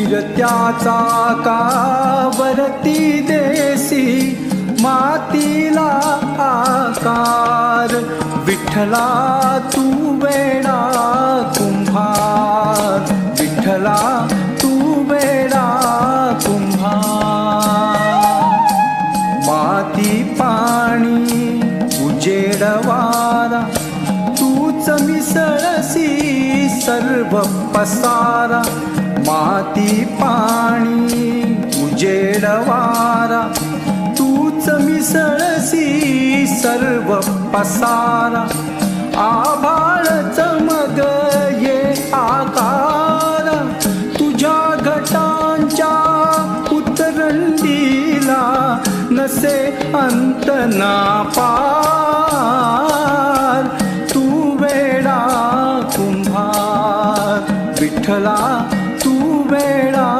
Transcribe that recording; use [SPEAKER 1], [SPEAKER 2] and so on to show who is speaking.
[SPEAKER 1] फिरत्याचा कावरती देसी मातीला आकार. विठ्ठला तू वेडा कुंभार, विठ्ठला तू वेडा कुंभार. माती पाणी उजेड वारा तूच मिसळसी सर्व पसारा. माती पाणी उजेड वारा तूच मिसळसी सर्व पसारा. आभाळ चमग ये आकार तुझ्या घटांच्या उतरंडीला नसे अंत ना पार. तू वेडा कुंभार, विठ्ठला तू वेडा